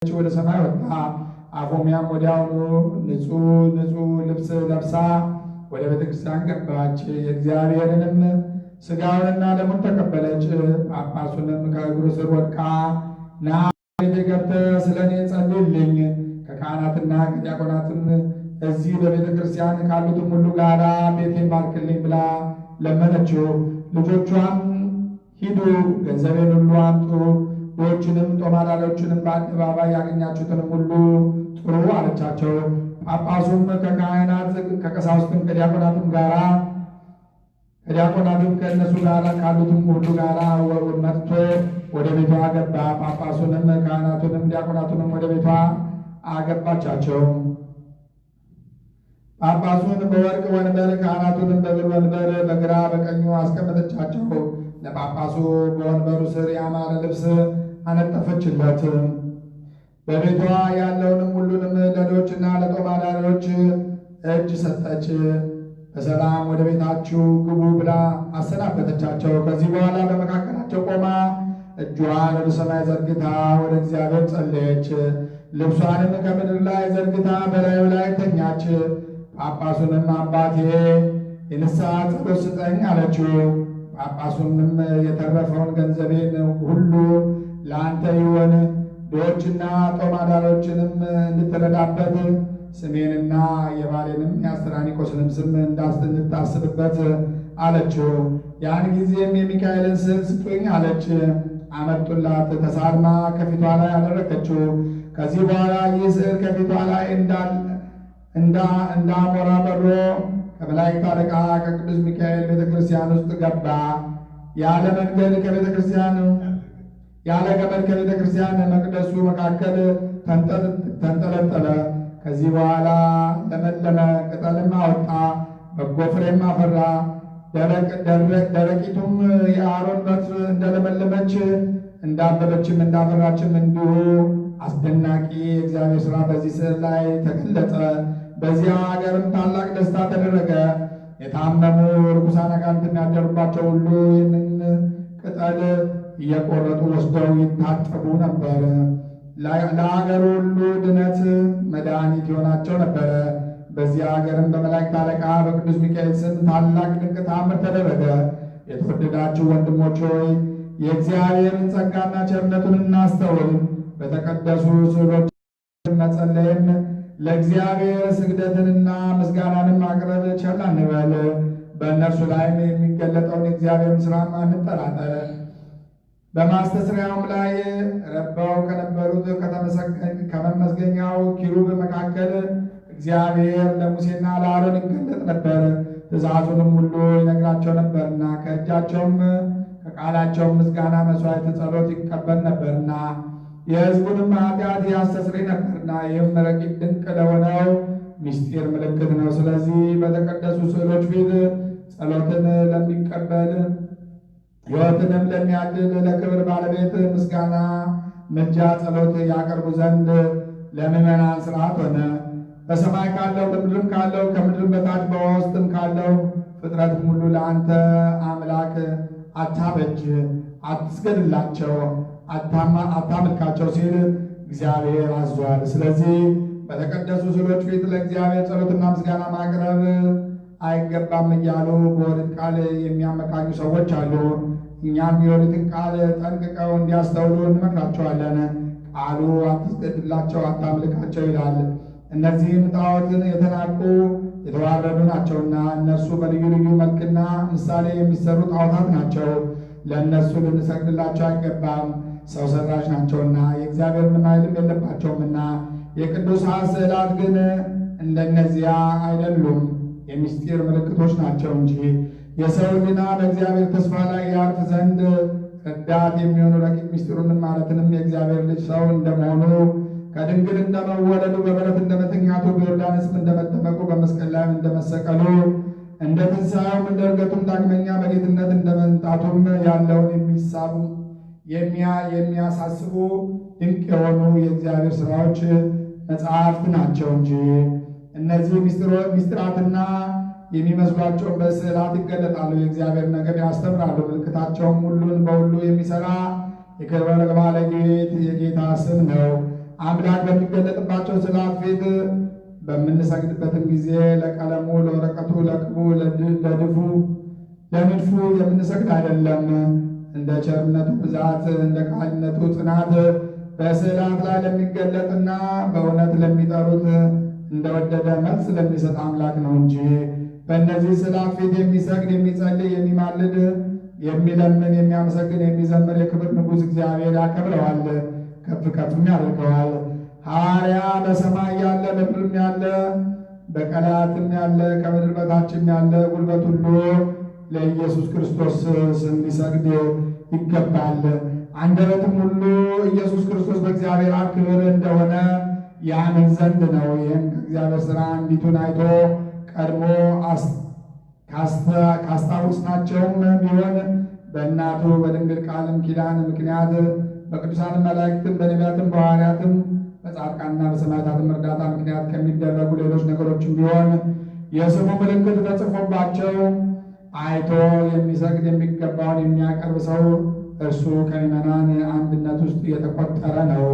ወደ ሰማይ ወጣ። አፎሚያም ወዲያውኑ ንጹሕ ልብስ ለብሳ ወደ ቤተ ክርስቲያን ገባች። የእግዚአብሔርንም ሥጋውንና ደሙን ተቀበለች። ጳጳሱንም ከእግሩ ስር ወድቃ ና ቤቴ ገብተህ ስለ እኔ ጸልይልኝ፣ ከካህናትና ከዲያቆናትም እዚህ በቤተ ክርስቲያን ካሉትም ሁሉ ጋራ ቤቴን ባርክልኝ ብላ ለመነችው። ልጆቿም ሂዱ፣ ገንዘቤን ሁሉ አምጡ፣ ድሆችንም ጦማዳሪዎችንም በአደባባይ ያገኛችሁትንም ሁሉ ጥሩ አለቻቸው። ጳጳሱም ከካህናት ከቀሳውስትም ከዲያቆናትም ከእነሱ ጋር ካሉትም ሁሉ ጋር መጥቶ ወደ ቤቷ አገባ። ጳጳሱንም ካህናቱንም ዲያቆናቱንም ወደ ቤቷ አገባቻቸው። ጳጳሱን በወርቅ ወንበር ካህናቱንም በብር ወንበር በግራ በቀኙ አስቀመጠቻቸው። ለጳጳሱ በወንበሩ ስር ያማረ ልብስ አነጠፈችለት። በቤቷ ያለውንም ሁሉንም ለድሆችና ለጦማዳሪዎች እጅ ሰጠች። በሰላም ወደ ቤታችሁ ግቡ ብላ አሰናበተቻቸው። ከዚህ በኋላ በመካከላቸው ቆማ እጇን ወደ ሰማይ ዘርግታ ወደ እግዚአብሔር ጸለየች። ልብሷንም ከምድር ላይ ዘርግታ በላዩ ላይ ተኛች። ጳጳሱንም አባቴ የንስሐ ጸሎት ስጠኝ አለችው። ጳጳሱንም የተረፈውን ገንዘቤን ሁሉ ለአንተ ይሆን፣ ድሆችና ጦማዳሪዎችንም እንድትረዳበት ስሜንና የባሌንም የአስተራኒቆስንም ስም እንድታስብበት አለችው። ያን ጊዜም የሚካኤልን ስዕል ስጡኝ አለች። አመጡላት። ተሳልማ ከፊቷ ላይ አደረገችው። ከዚህ በኋላ ይህ ስዕል ከፊቷ ላይ እንዳሞራ በሮ ከመላእክት አለቃ ከቅዱስ ሚካኤል ቤተ ክርስቲያን ውስጥ ገባ። ያለ ገመድ ከቤተ ክርስቲያን መቅደሱ መካከል ተንጠለጠለ። ከዚህ በኋላ ለመለመ፣ ቅጠልም አወጣ፣ በጎ ፍሬም አፈራ። ደረቂቱም የአሮን በትር እንደለመለመች እንዳበበችም እንዳፈራችም እንዲሁ አስደናቂ የእግዚአብሔር ሥራ በዚህ ስዕል ላይ ተገለጠ። በዚያ ሀገርም ታላቅ ደስታ ተደረገ። የታመሙ ርኩሳን አጋንንት የሚያደሩባቸው ሁሉ ይህንን ቅጠል እየቆረጡ ወስደው ይታጠቡ ነበር። ለሀገሩ ሁሉ ድነት መድኃኒት ይሆናቸው ነበረ። በዚህ ሀገርም በመላእክት አለቃ በቅዱስ ሚካኤል ስም ታላቅ ድንቅ ተአምር ተደረገ። የተወደዳችሁ ወንድሞች ሆይ የእግዚአብሔርን ጸጋና ቸርነቱን እናስተውል። በተቀደሱ ስዕሎች መጸለይን ለእግዚአብሔር ስግደትንና ምስጋናንም ማቅረብ ቸል አንበል። በእነርሱ ላይም የሚገለጠውን የእግዚአብሔርን ሥራም አንጠራጠር። በማስተስሪያውም ላይ ረባው ከነበሩት ከመመስገኛው ኪሩብ መካከል እግዚአብሔር ለሙሴና ለአሮን ይገለጥ ነበር። ትእዛዙንም ሁሉ ይነግራቸው ነበርና ከእጃቸውም ከቃላቸውም ምስጋና መሥዋዕት ጸሎት ይቀበል ነበርና የሕዝቡንም ኃጢአት ያስተስርይ ነበርና ይህም ረቂቅ ድንቅ ለሆነው ምስጢር ምልክት ነው። ስለዚህ በተቀደሱ ስዕሎች ፊት ጸሎትን ለሚቀበል ሕይወትንም ለሚያድል ለክብር ባለቤት ምስጋና፣ ምልጃ፣ ጸሎት ያቀርቡ ዘንድ ለምዕመናን ሥርዓት ሆነ። በሰማይ ካለው በምድርም ካለው ከምድርም በታች በውኃ ውስጥም ካለው ፍጥረትም ሁሉ ለአንተ አምላክ አታበጅ፣ አትስገድላቸው፣ አታምልካቸው ሲል እግዚአብሔር አዟል። ስለዚህ በተቀደሱ ስዕሎች ፊት ለእግዚአብሔር ጸሎትና ምስጋና ማቅረብ አይገባም እያሉ በኦሪት ቃል የሚያመካኙ ሰዎች አሉ። እኛም የኦሪትን ቃል ጠንቅቀው እንዲያስተውሉ እንመክራቸዋለን። ቃሉ አትስገድላቸው፣ አታምልካቸው ይላል። እነዚህም ጣዖትን የተናቁ የተዋረዱ ናቸውና እነርሱ በልዩ ልዩ መልክና ምሳሌ የሚሰሩ ጣዖታት ናቸው። ለእነሱ ልንሰግድላቸው አይገባም፣ ሰው ሰራሽ ናቸውና የእግዚአብሔርን ኃይልም የለባቸውምና። የቅዱሳን ስዕላት ግን እንደነዚያ አይደሉም፣ የምስጢር ምልክቶች ናቸው እንጂ የሰው ሕሊና በእግዚአብሔር ተስፋ ላይ ያርፍ ዘንድ ረዳት የሚሆኑ ረቂቅ ምስጢሩንም ማለትንም የእግዚአብሔር ልጅ ሰው እንደመሆኑ ከድንግል እንደመወለዱ በበረት እንደመተኛቱ በዮርዳኖስም እንደመጠመቁ በመስቀል ላይም እንደመሰቀሉ እንደ ትንሣኤውም እንደ ዕርገቱም ዳግመኛ በጌትነት እንደመምጣቱም ያለውን የሚያሳስቡ ድንቅ የሆኑ የእግዚአብሔር ሥራዎች መጽሐፍት ናቸው እንጂ እነዚህ ምስጢራትና የሚመስሏቸው በስዕላት ይገለጣሉ። የእግዚአብሔር ነገር ያስተምራሉ። ምልክታቸውም ሁሉን በሁሉ የሚሠራ የክብር ባለቤት የጌታ ስም ነው። አምላክ በሚገለጥባቸው ስዕላት ፊት በምንሰግድበትም ጊዜ ለቀለሙ፣ ለወረቀቱ፣ ለቅቡ፣ ለንድፉ የምንሰግድ አይደለም። እንደ ቸርነቱ ብዛት እንደ ቃልነቱ ጽናት በስዕላት ላይ ለሚገለጥና በእውነት ለሚጠሩት እንደወደደ መልስ ለሚሰጥ አምላክ ነው እንጂ በእነዚህ ስዕላት ፊት የሚሰግድ፣ የሚጸልይ፣ የሚማልድ፣ የሚለምን፣ የሚያመሰግን፣ የሚዘምር የክብር ንጉሥ እግዚአብሔር ያከብረዋል፣ ከፍ ከፍም ያደርገዋል። ሐዋርያ በሰማይ ያለ በምድርም ያለ በቀላያትም ያለ ከምድር በታችም ያለ ጉልበት ሁሉ ለኢየሱስ ክርስቶስ ስም ሊሰግድ ይገባል። አንደበትም ሁሉ ኢየሱስ ክርስቶስ በእግዚአብሔር አብ ክብር እንደሆነ ያምን ዘንድ ነው። ይህም ከእግዚአብሔር ሥራ አንዲቱን አይቶ ቀድሞ ካስታወስናቸውም ቢሆን በእናቱ በድንግል ቃልም ኪዳን ምክንያት በቅዱሳን መላእክትም በነቢያትም በሐዋርያትም በጻድቃንና በሰማዕታትም እርዳታ ምክንያት ከሚደረጉ ሌሎች ነገሮችም ቢሆን የስሙ ምልክት ተጽፎባቸው አይቶ የሚሰግድ የሚገባውን የሚያቀርብ ሰው እርሱ ከምዕመናን አንድነት ውስጥ የተቆጠረ ነው።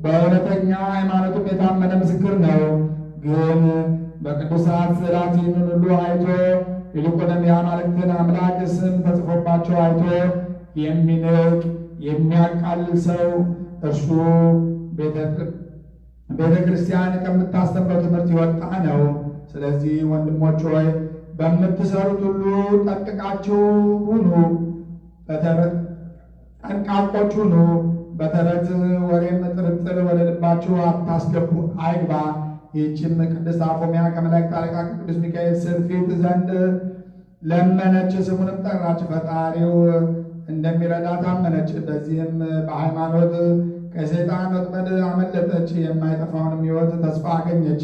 በእውነተኛ ሃይማኖቱም የታመነ ምስክር ነው። ግን በቅዱሳት ስዕላት ይህንን ሁሉ አይቶ ይልቁንም የአማልክትን አምላክ ስም ተጽፎባቸው አይቶ የሚንቅ የሚያቃልል ሰው እርሱ ቤተ ክርስቲያን ከምታስተምረው ትምህርት የወጣ ነው። ስለዚህ ወንድሞች ሆይ በምትሰሩት ሁሉ ጠንቅቃችሁ ሁኑ፣ ጠንቃቆች ሁኑ። በተረት ወሬም ጥርጥር ወደ ልባችሁ አታስገቡ፣ አይግባ። ይህችም ቅድስት አፎምያ ከመላእክት አለቃ ከቅዱስ ሚካኤል ስዕል ፊት ዘንድ ለመነች፣ ስሙንም ጠራች፣ ፈጣሪው እንደሚረዳ ታመነች። በዚህም በሃይማኖት ከሰይጣን ወጥመድ አመለጠች፣ የማይጠፋውንም ሕይወት ተስፋ አገኘች።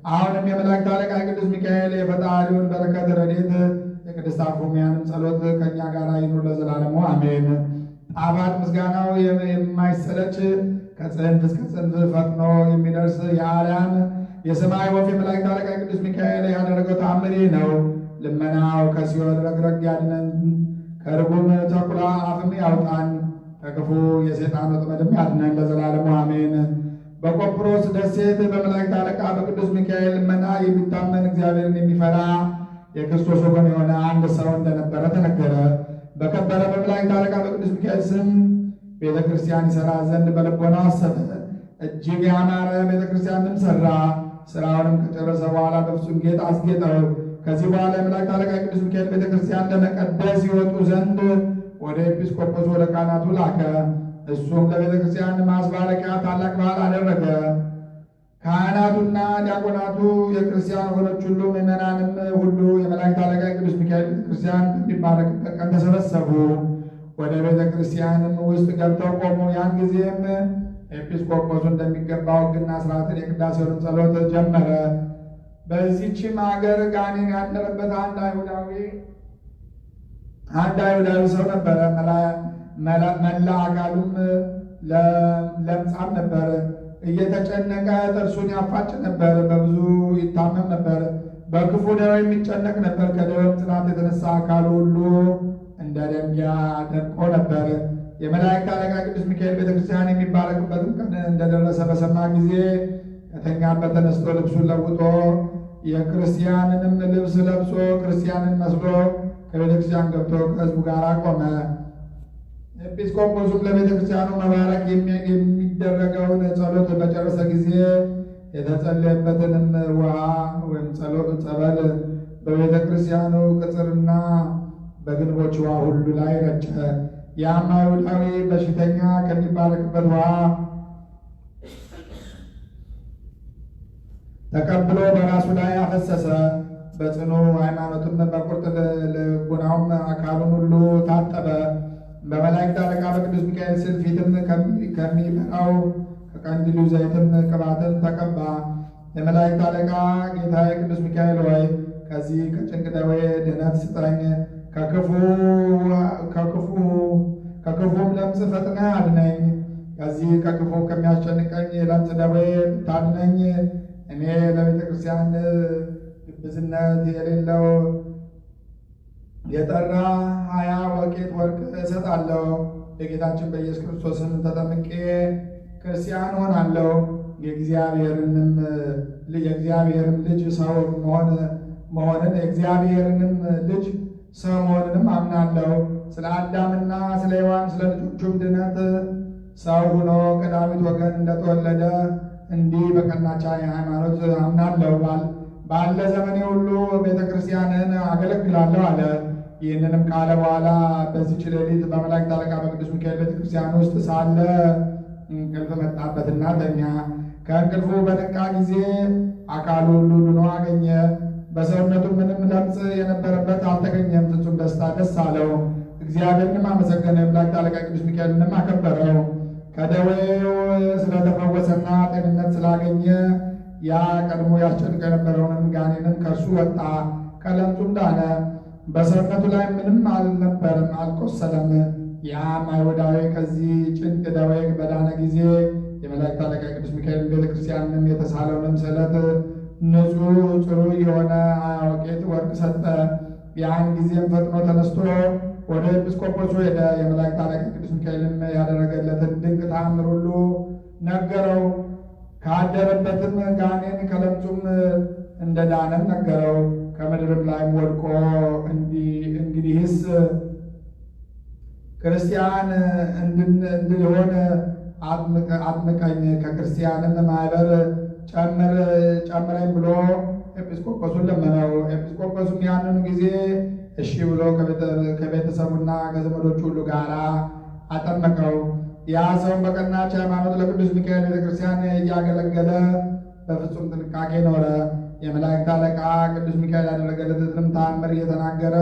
አሁንም የመላእክት አለቃ ቅዱስ ሚካኤል የፈጣሪውን በረከት ረድኤት የቅድስት አፎምያንም ጸሎት ከእኛ ጋር ይኑር ለዘላለሙ አሜን። ጣፋጭ ምስጋናው የማይሰለች ከጽንፍ እስከ ጽንፍ ፈጥኖ የሚደርስ የአርያም የሰማይ ወፍ የመላእክት አለቃ ቅዱስ ሚካኤል ያደረገው ተአምር ነው። ልመናው ከሲኦል ረግረግ ያድነን፣ ከርጉም ተኩላ አፍም ያውጣን፣ ከክፉ የሰይጣን ወጥመድም ያድነን ለዘላለሙ አሜን። በቆጵሮስ ደሴት በመላእክት አለቃ በቅዱስ ሚካኤል ልመና የሚታመን እግዚአብሔርን የሚፈራ የክርስቶስ ወገን የሆነ አንድ ሰው እንደነበረ ተነገረ። በከበረ በመላእክት አለቃ በቅዱስ ሚካኤል ስም ቤተ ክርስቲያን ይሠራ ዘንድ በልቦናው አሰበ። እጅግ ያማረ ቤተ ክርስቲያንም ሠራ። ሥራውንም ከጨረሰ በኋላ በፍጹም ጌጥ አስጌጠው። ከዚህ በኋላ የመላእክት አለቃ ቅዱስ ሚካኤል ቤተ ክርስቲያን ለመቀደስ ይወጡ ዘንድ ወደ ኤጲስቆጶስ ወደ ካህናቱ ላከ። እሱም ለቤተ ክርስቲያን ማስባረኪያ ታላቅ በዓል አደረገ። ካህናቱና ዲያቆናቱ የክርስቲያን ወገኖች ሁሉ ምዕመናንም ሁሉ የመላእክት አለቃ ቅዱስ ሚካኤል ቤተ ክርስቲያን በሚባረክበት ቀን ተሰበሰቡ። ወደ ቤተ ክርስቲያንም ውስጥ ገብተው ቆሙ። ያን ጊዜም ኤጲስቆጶሱ እንደሚገባው ሕግና ሥርዓትን የቅዳሴውንም ጸሎት ጀመረ። በዚችም አገር ጋኔን ያደረበት አንድ አይሁዳዊ ሰው ነበረ። መላ አካሉም ለምጻም ነበር። እየተጨነቀ ጥርሱን ያፋጭ ነበር። በብዙ ይታመም ነበር። በክፉ ደዌ የሚጨነቅ ነበር። ከደዌም ጽናት የተነሳ አካሉ ሁሉ እንደ ደንጊያ ደርቆ ነበር። የመላእክት አለቃ ቅዱስ ሚካኤል ቤተክርስቲያን የሚባረክበትም ቀን እንደደረሰ በሰማ ጊዜ ከተኛበት ተነስቶ ልብሱን ለውጦ የክርስቲያንንም ልብስ ለብሶ ክርስቲያንን መስሎ ከቤተክርስቲያን ገብቶ ከሕዝቡ ጋር ቆመ። ኤጲስቆጶሱም ለቤተክርስቲያኑ መባረክ የሚደረገውን ጸሎት በጨረሰ ጊዜ የተጸለየበትንም ውሃ ወይም ጸበል በቤተ ክርስቲያኑ ቅጽርና በግንቦች ውሃ ሁሉ ላይ ረጨ። ያም አይሁዳዊ በሽተኛ ከሚባረክበት ውሃ ተቀብሎ በራሱ ላይ አፈሰሰ። በጽኑ ሃይማኖትም በቁርጥ ልቡናውም አካሉን ሁሉ ታጠበ። በመላእክት አለቃ በቅዱስ ሚካኤል ስዕል ፊትም ከሚበራው ከቀንዲሉ ዘይትም ቅባትን ተቀባ። የመላእክት አለቃ ጌታዬ ቅዱስ ሚካኤል ሆይ ከዚህ ከጭንቅ ደዌ ድኅነት ስጠኝ፣ ከክፉም ለምጽ ፈጥነህ አድነኝ። ከዚህ ከክፉ ከሚያስጨንቀኝ የለምጽ ደዌ ብታድነኝ እኔ ለቤተ ክርስቲያን ግብዝነት የሌለው የጠራ 20 ወቄት ወርቅ እሰጣለሁ። የጌታችን በኢየሱስ ክርስቶስን ተጠምቄ ክርስቲያን ሆናለሁ፣ የእግዚአብሔርንም ልጅ ሰው መሆንን የእግዚአብሔርንም ልጅ ሰው መሆንንም አምናለሁ። ስለ አዳምና ስለ ሔዋን ስለ ልጆቹም ድነት ሰው ሆኖ ከዳዊት ወገን እንደተወለደ እንዲህ በቀናች ሃይማኖት አምናለሁ። ባለ ዘመኔ ሁሉ ቤተ ክርስቲያንን አገለግላለሁ አለ። ይህንንም ካለ በኋላ በዚህች ሌሊት በመላእክት አለቃ በቅዱስ ሚካኤል ቤተ ክርስቲያን ውስጥ ሳለ እንቅልፍ መጣበትና ተኛ። ከእንቅልፉ በነቃ ጊዜ አካሉ ሁሉ ድኖ አገኘ። በሰውነቱ ምንም ለምጽ የነበረበት አልተገኘም። ፍጹም ደስታ ደስ አለው። እግዚአብሔርንም አመሰገነ። የመላእክት አለቃ ቅዱስ ሚካኤልንም አከበረው። ከደዌው ስለተፈወሰና ጤንነት ስላገኘ ያ ቀድሞ ያስጨንቀው የነበረውንም ጋኔንም ከእርሱ ወጣ፣ ከለምጹም ዳነ። በሰውነቱ ላይ ምንም አልነበረም፣ አልቆሰለም። ያም አይሁዳዊ ከዚህ ጭንቅ ደዌ በዳነ ጊዜ የመላእክት አለቃ ቅዱስ ሚካኤል ቤተክርስቲያንም የተሳለውንም ስዕለት ንጹሕ ጽሩይ የሆነ ወቄት ወርቅ ሰጠ። ያን ጊዜም ፈጥኖ ተነስቶ ወደ ኤጲስቆጶሱ ሄደ። የመላእክት አለቃ ቅዱስ ሚካኤልም ያደረገለትን ድንቅ ተአምር ሁሉ ነገረው። ካደረበትም ጋኔን ከለምጹም እንደዳነም ነገረው። ከምድርም ላይም ወድቆ እንግዲህስ ክርስቲያን እንድሆን አጥምቀኝ፣ ከክርስቲያንም ማኅበር ጨምረኝ ብሎ ኤጲስቆጶሱን ለመነው። ኤጲስቆጶሱም ያንን ጊዜ እሺ ብሎ ከቤተሰቡና ከዘመዶቹ ሁሉ ጋር አጠመቀው። ያ ሰውም በቀናች ሃይማኖት ለቅዱስ ሚካኤል ቤተክርስቲያን እያገለገለ በፍጹም ጥንቃቄ ኖረ። የመላእክት አለቃ ቅዱስ ሚካኤል ያደረገለትንም ተአምር እየተናገረ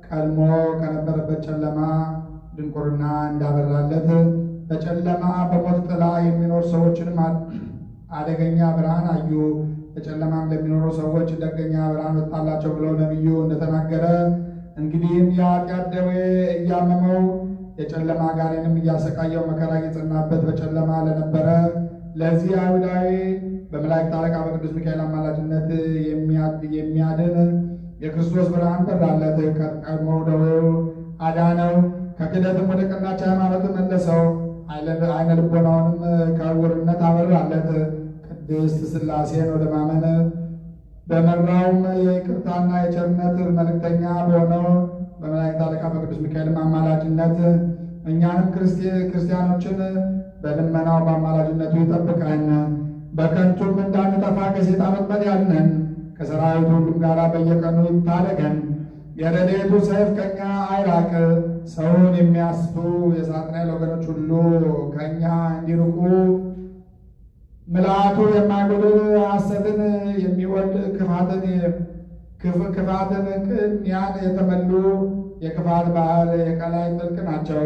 ቀድሞ ከነበረበት ጨለማ ድንቁርና እንዳበራለት በጨለማ በሞት ጥላ የሚኖር ሰዎችንም አደገኛ ብርሃን አዩ። በጨለማም ለሚኖሩ ሰዎች ደገኛ ብርሃን ወጣላቸው ብሎ ነቢዩ እንደተናገረ እንግዲህም የኃጢአት ደዌ እያመመው የጨለማ ጋኔንም እያሰቃየው መከራ እየጸናበት በጨለማ ለነበረ ለዚህ አይሁዳዊ በመላእክት አለቃ በቅዱስ ሚካኤል አማላጅነት የሚያድን የክርስቶስ ብርሃን በራለት። ከቀድሞው ደዌው አዳነው። ከክደትም ወደ ቀናች ሃይማኖት መለሰው። አይነ ልቦናውንም ከዕውርነት አበራለት። ቅድስት ሥላሴን ወደ ማመን በመራውም የይቅርታና የቸርነት መልእክተኛ በሆነው በመላእክት አለቃ በቅዱስ ሚካኤልም አማላጅነት እኛንም ክርስቲያኖችን በልመናው በአማላጅነቱ ይጠብቀን። በከንቱም እንዳንጠፋ ከሴጣን ወጥመድ ያድነን። ከሰራዊቱ ሁሉም ጋር በየቀኑ ይታደገን። የረድኤቱ ሰይፍ ከእኛ አይራቅ። ሰውን የሚያስቱ የሳጥናኤል ወገኖች ሁሉ ከእኛ እንዲርቁ ምልአቱ የማይጎድል ሐሰትን የሚወድ ክፋትን ቅንያን የተመሉ የክፋት ባህር የቀላይ ጥልቅ ናቸው።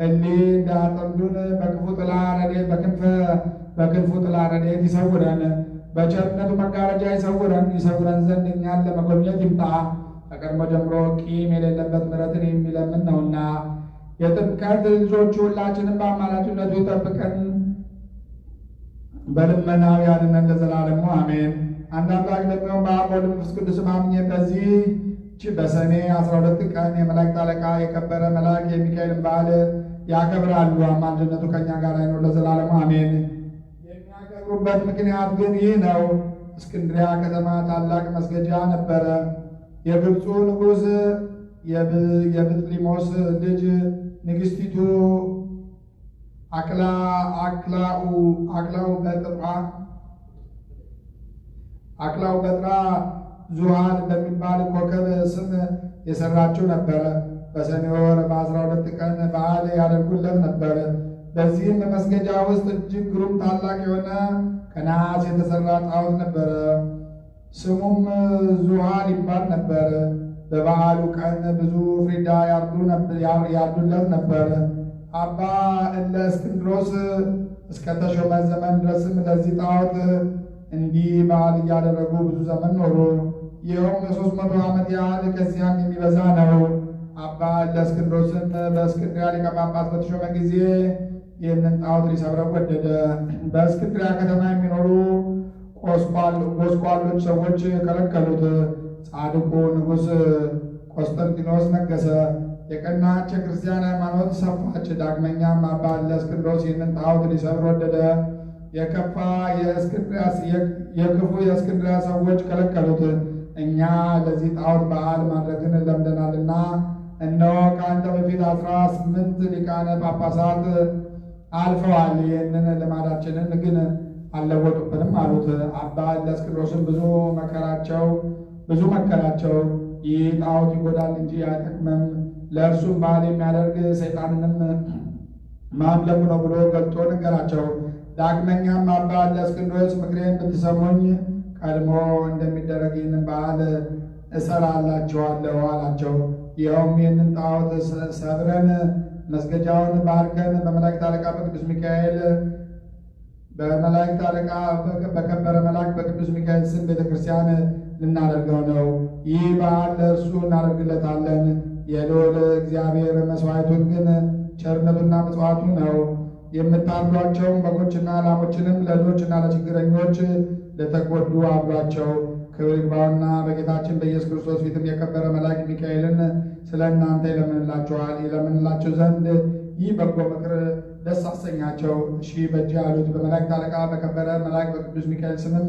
እሊህ እንዳያጠምዱን በክፉ ጥላ ረድኤት በክንፉ ጥላ ረድኤት ይሰውረን። በቸርነቱ መጋረጃ ይሰውረን ዘንድ እኛን ለመጎብኘት ይምጣ። ከቀድሞ ጀምሮ ቂም የሌለበት ምሕረትን የሚለምን ነውና የጥምቀት ልጆቹ ሁላችንም በአማላጅነቱ ይጠብቀን፣ በልመናው ያድነን ለዘላለሙ አሜን። አንድ አምላክ በሚሆን በአብ ወወልድ ወመንፈስ ቅዱስ አምኜ በዚህች በሰኔ 12 ቀን የመላእክት አለቃ የከበረ መልአክ የሚካኤልን በዓል ያከብራሉ። አማላጅነቱ ከእኛ ጋር ይኑር ለዘላለሙ አሜን። የሚያከብሩበት ምክንያት ግን ይህ ነው። እስክንድርያ ከተማ ታላቅ መስገጃ ነበረ። የግብፁ ንጉሥ የብጥሊሞስ ልጅ ንግሥቲቱ አክላው በጥራ ዙሃል በሚባል ኮከብ ስም የሰራችው ነበረ። በሰኔ ወር በ12 ቀን በዓል ያደርጉለት ነበር። በዚህም መስገጃ ውስጥ እጅግ ግሩም ታላቅ የሆነ ከነሐስ የተሰራ ጣዖት ነበረ። ስሙም ዙሃል ይባል ነበር። በበዓሉ ቀን ብዙ ፍሪዳ ያርዱለት ነበር። አባ እለ እስክንድሮስ እስከተሾመ ዘመን ድረስም ለዚህ ጣዖት እንዲህ በዓል እያደረጉ ብዙ ዘመን ኖሩ። ይኸውም የ300 ዓመት ያህል ከዚያም የሚበዛ ነው። አባ እለ እስክንድሮስም በእስክንድርያ ሊቀ ጳጳስ በተሾመ ጊዜ ይህንን ጣዖት ሊሰብረው ወደደ። በእስክንድርያ ከተማ የሚኖሩ ጎስቋሎች ሰዎች ከለከሉት። ጻድቁ ንጉሥ ቆስጠንጢኖስ ነገሰ። የቀናች የክርስቲያን ሃይማኖት ሰፋች። ዳግመኛም አባ እለእስክንድሮስ ይህንን ጣዖት ሊሰብር ወደደ። የክፉ የእስክንድርያ ሰዎች ከለከሉት። እኛ ለዚህ ጣዖት በዓል ማድረግን ለምደናልና እነሆ ከአንተ በፊት 18 ሊቃነ ጳጳሳት አልፈዋል። ይህንን ልማዳችንን ግን አልለወጡብንም አሉት። አባ እለእስክንድሮስን ብዙ መከራቸው። ይህ ጣዖት ይጎዳል እንጂ አይጠቅምም፣ ለእርሱም በዓል የሚያደርግ ሰይጣንንም ማምለኩ ነው ብሎ ገልጦ ነገራቸው። ዳግመኛም አባ እለእስክንድሮስ ምክሬን ብትሰሙኝ ቀድሞ እንደሚደረግ ይህንን በዓል እሰራላችኋለሁ አላቸው። ይኸውም ይህንን ጣዖት ሰብረን መስገጃውን ባርከን በመላእክት አለቃ በቅዱስ ሚካኤል በከበረ መልአክ በቅዱስ ሚካኤል ስም ቤተ ክርስቲያን ልናደርገው ነው። ይህ በዓል ለእርሱ እናደርግለታለን። የልዑል እግዚአብሔር መሥዋዕቱን ግን ቸርነቱና ምጽዋቱ ነው። የምታርዷቸውም በጎችና ላሞችንም ለድሆችና ለችግረኞች ለተጎዱ አብሏቸው። ክብር ይግባውና በጌታችን በኢየሱስ ክርስቶስ ፊትም የከበረ መልአክ ሚካኤልን ስለ እናንተ ይለምንላችሁ ዘንድ ይህ በጎ ምክር ደስ አሰኛቸው። እሺ በእጅ ያሉት። በመላእክት አለቃ በከበረ መልአክ በቅዱስ ሚካኤል ስምም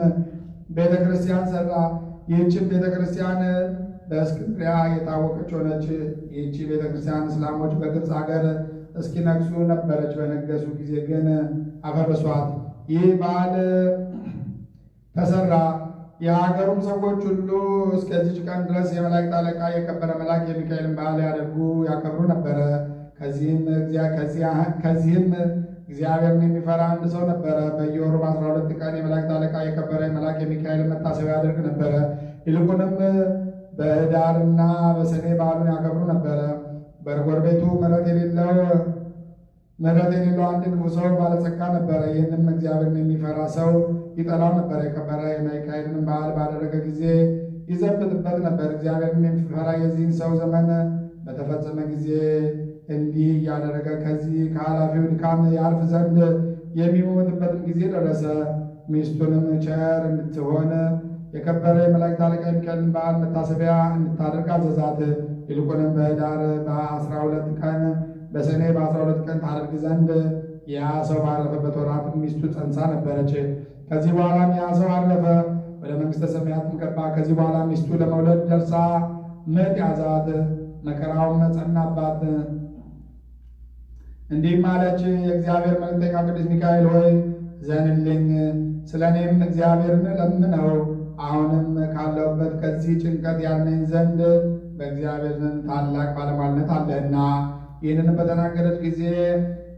ቤተ ክርስቲያን ሰራ። ይህችን ቤተ ክርስቲያን በእስክንድርያ የታወቀች ሆነች። ይህቺ ቤተ ክርስቲያን እስላሞች በግብፅ ሀገር እስኪነግሱ ነበረች። በነገሱ ጊዜ ግን አፈረሷት። ይህ በዓል ተሰራ። የሀገሩም ሰዎች ሁሉ እስከዚች ቀን ድረስ የመላእክት አለቃ የከበረ መልአክ የሚካኤልን በዓል ያከብሩ ነበረ። ከዚህም እግዚአብሔርን የሚፈራ አንድ ሰው ነበረ። በየወሩ በ12 ቀን የመላእክት አለቃ የከበረ መልአክ የሚካኤልን መታሰቢያ ያደርግ ነበረ። ይልቁንም በኅዳርና በሰኔ በዓሉን ያከብሩ ነበረ። በጎረቤቱ ምሕረት የሌለው አንድ ክፉ ሰው ባለጸጋ ነበረ። ይህንም እግዚአብሔርን የሚፈራ ሰው ይጠላው ነበረ። የከበረ የሚካኤልን በዓል ባደረገ ጊዜ ይዘብትበት ነበር። እግዚአብሔርን የሚፈራ የዚህን ሰው ዘመን በተፈጸመ ጊዜ እንዲህ እያደረገ ከዚህ ከኃላፊው ድካም ያርፍ ዘንድ የሚሞትበትም ጊዜ ደረሰ። ሚስቱንም ቸር እንድትሆን የከበረ የመላእክት አለቃ የሚካኤልን በዓል መታሰቢያ እንድታደርግ አዘዛት። ይልቁንም በኅዳር በ12 ቀን በሰኔ በ12 ቀን ታደርግ ዘንድ ያ ሰው ባረፈበት ወራትም ሚስቱ ጸንሳ ነበረች። ከዚህ በኋላም ያ ሰው አረፈ፣ ወደ መንግሥተ ሰማያትም ገባ። ከዚህ በኋላ ሚስቱ ለመውለድ ደርሳ ምጥ ያዛት፣ መከራውም ጸናባት። እንዲህም አለች፣ የእግዚአብሔር መልእክተኛ ቅዱስ ሚካኤል ሆይ ዘንልኝ፣ ስለ እኔም እግዚአብሔርን ለምነው። አሁንም ካለሁበት ከዚህ ጭንቀት ያድነኝ ዘንድ በእግዚአብሔር ዘንድ ታላቅ ባለሟልነት አለህና። ይህንን በተናገረች ጊዜ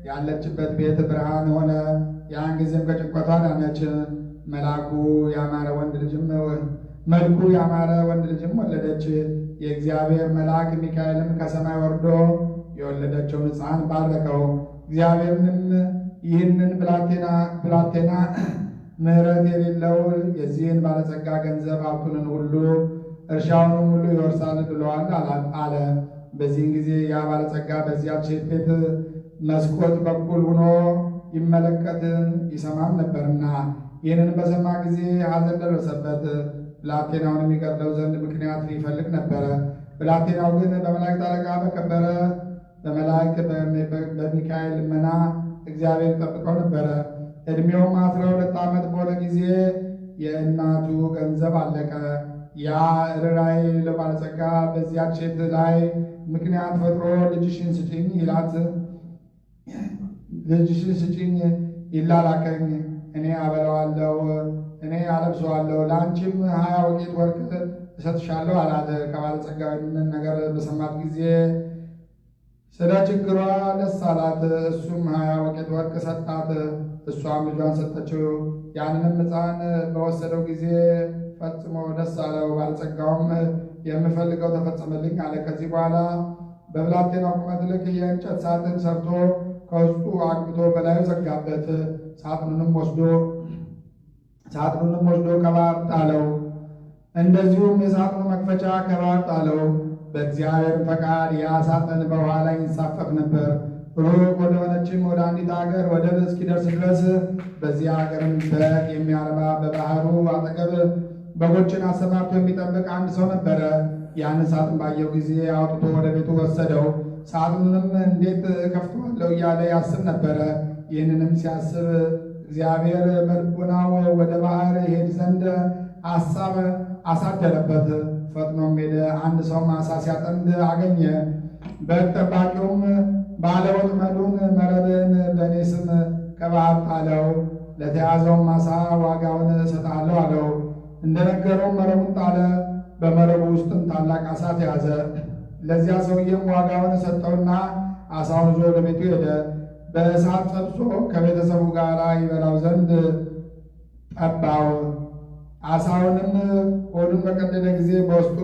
ያለችበት ቤት ብርሃን ሆነ። ያን ጊዜም ከጭንቀቷ ዳነች። መልኩ ያማረ ወንድ ልጅም ወለደች። የእግዚአብሔር መልአክ ሚካኤልም ከሰማይ ወርዶ የወለደችውን ሕፃን ባረከው። እግዚአብሔርንም ይህንን ብላቴና ምሕረት የሌለው የዚህን ባለጸጋ ገንዘብ ሀብቱንን ሁሉ እርሻውንም ሁሉ ይወርሳል ብለዋል አለ። በዚህን ጊዜ ያ ባለጸጋ በዚያች ሴት ቤት መስኮት በኩል ሆኖ ይመለከት ይሰማም ነበርና ይህንን በሰማ ጊዜ ሐዘን ደረሰበት። ብላቴናውን የሚገድለው ዘንድ ምክንያት ይፈልግ ነበረ። ብላቴናው ግን በመላእክት አለቃ በከበረ በመልአክ በሚካኤል ልመና እግዚአብሔር ጠብቀው ነበረ። ዕድሜውም 12 ዓመት በሆነ ጊዜ የእናቱ ገንዘብ አለቀ። ያ ርኅራኄ ለባለጸጋ በዚያች ሴት ላይ ምክንያት ፈጥሮ ልጅሽን ስጭኝ ይላላከኝ፣ እኔ አበላዋለሁ፣ እኔ አለብሰዋለሁ፣ ለአንቺም 20 ወቄት ወርቅ እሰጥሻለሁ አላት። ከባለጸጋ ይህንን ነገር በሰማት ጊዜ ስለ ችግሯ ደስ አላት። እሱም 20 ወቄት ወርቅ ሰጣት። እሷም ልጇን ሰጠችው። ያንንም ሕፃን በወሰደው ጊዜ ፈጽሞ ደስ አለው። ባለጸጋውም የምፈልገው ተፈጸመልኝ አለ። ከዚህ በኋላ በብላቴናው ቁመት ልክ የእንጨት ሳጥን ሰርቶ ከውስጡ አግብቶ በላዩ ዘጋበት። ሳጥኑንም ወስዶ ከባሕር ጣለው። እንደዚሁም የሳጥኑ መክፈቻ ከባሕር ጣለው። በእግዚአብሔር ፈቃድ ያ ሳጥን በውኃ ላይ ይንሳፈፍ ነበር። ሩቅ ወደ ሆነችም ወደ አንዲት ሀገር ወደብ እስኪደርስ ድረስ በዚያ ሀገርም በግ የሚያረባ በባህሩ አጠገብ በጎችን አሰማርቶ የሚጠብቅ አንድ ሰው ነበረ። ያን ሳጥን ባየው ጊዜ አውጥቶ ወደ ቤቱ ወሰደው። ሳጥኑንም እንዴት ከፍተዋለሁ እያለ ያስብ ነበረ። ይህንንም ሲያስብ እግዚአብሔር በልቡናው ወደ ባህር ይሄድ ዘንድ ሐሳብ አሳደረበት። ፈጥኖም ሄደ። አንድ ሰውም ዓሣ ሲያጠምድ አገኘ። በግ ጠባቂውም ባለ ወጥመዱን መረብን በእኔ ስም ከባህር ጣለው፣ ለተያዘውም ዓሣ ዋጋውን እሰጥሃለሁ አለው። እንደነገረውም መረቡን ጣለ። በመረቡ ውስጥም ታላቅ ዓሣ ተያዘ። ለዚያ ሰውዬም ዋጋውን ሰጠውና ዓሣውን ይዞ ወደ ቤቱ ሄደ። በእሳት ጠብሶ ከቤተሰቡ ጋር ይበላው ዘንድ ጠባው። ዓሣውንም ሆዱን በቀደደ ጊዜ በውስጡ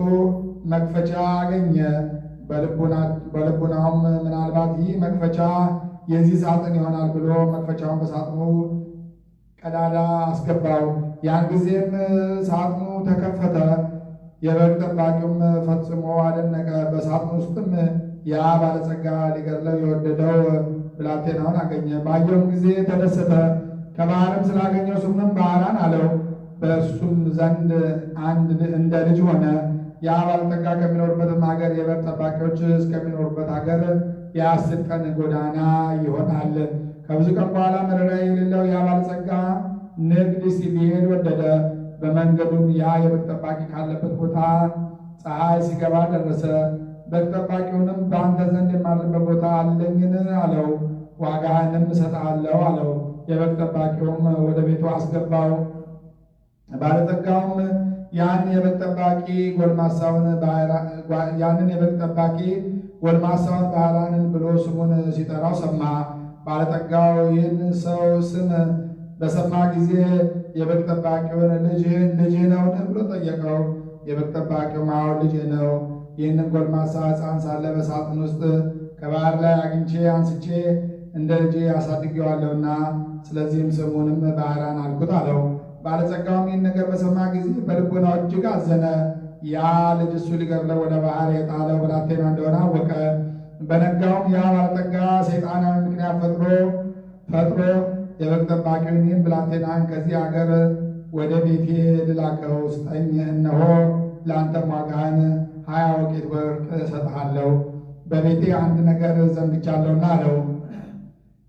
መክፈቻ አገኘ። በልቡናውም ምናልባት ይህ መክፈቻ የዚህ ሳጥን ይሆናል ብሎ መክፈቻውን በሳጥኑ ቀዳዳ አስገባው። ያን ጊዜም ሳጥኑ ተከፈተ። የበግ ጠባቂውም ፈጽሞ አደነቀ። በሳጥኑ ውስጥም ያ ባለጸጋ ሊገድለው የወደደው ብላቴናውን አገኘ። ባየውም ጊዜ ተደሰተ። ከባህርም ስላገኘው ስሙንም ባህራን አለው። በእርሱም ዘንድ እንደ ልጅ ሆነ። ያ ባለጠጋ ከሚኖርበትም ሀገር የበግ ጠባቂዎች እስከሚኖሩበት ሀገር የ10 ቀን ጎዳና ይሆናል። ከብዙ ቀን በኋላ መረዳት የሌለው ያ ባለጸጋ ንግድ ሊሄድ ወደደ። በመንገዱም ያ የበግ ጠባቂ ካለበት ቦታ ፀሐይ ሲገባ ደረሰ። በግ ጠባቂውንም በአንተ ዘንድ የማድርበት ቦታ አለኝን አለው። ዋጋህንም እሰጥሃለሁ አለው። የበግ ጠባቂውም ወደ ቤቱ አስገባው። ባለጠጋውም ያንን የበግ ጠባቂ ጎልማሳውን ባህራንን ብሎ ስሙን ሲጠራው ሰማ። ባለጠጋው ይህን ሰው ስም በሰማ ጊዜ የበግ ጠባቂውን ልጅህ ነውን ብሎ ጠየቀው። የበግ ጠባቂው አዎን ልጄ ነው፣ ይህንን ጎልማሳ ሕፃን ሳለ በሳጥን ውስጥ ከባህር ላይ አግኝቼ አንስቼ እንደ ልጄ አሳድጌዋለሁና ስለዚህም ስሙንም ባህራን አልኩት አለው። ባለጸጋውም ይህን ነገር በሰማ ጊዜ በልቡናው እጅግ አዘነ። ያ ልጅ እሱ ሊገድለው ወደ ባህር የጣለው ብላቴና እንደሆነ አወቀ። በነጋውም ያ ባለጠጋ ሰይጣናዊ ምክንያት ፈጥሮ የበግ ጠባቂውን ይህን ብላቴናን ከዚህ አገር ወደ ቤቴ ልላከው፣ ስጠኝ፣ እነሆ ለአንተም ዋጋህን 20 ወቄት ወርቅ እሰጥሃለሁ፣ በቤቴ አንድ ነገር ዘንግቻለሁና አለው።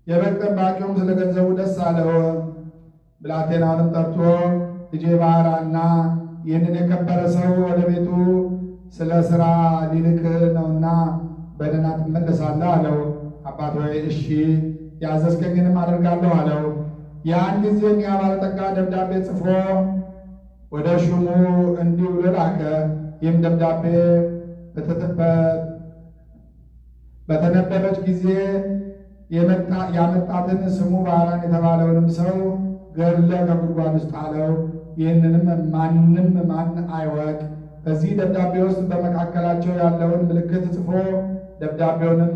የበግ ጠባቂውም ስለ ገንዘቡ ደስ አለው። ብላቴናውንም ጠርቶ ልጄ ባህራና ይህንን የከበረ ሰው ወደ ቤቱ ስለ ሥራ ሊልክ ነውና በደህና ትመለሳለህ አለው። አባት ሆይ እሺ ያዘዝከኝንም አደርጋለሁ አለው። ያን ጊዜም ያ ባለጠጋ ደብዳቤ ጽፎ ወደ ሹሙ እንዲህ ብሎ ላከ። ይህም ደብዳቤ በተነበበች ጊዜ ያመጣትን ስሙ ባህራን የተባለውንም ሰው ገድለህ ከጉድጓድ ውስጥ ጣለው። ይህንንም ማን አይወቅ። በዚህ ደብዳቤ ውስጥ በመካከላቸው ያለውን ምልክት ጽፎ ደብዳቤውንም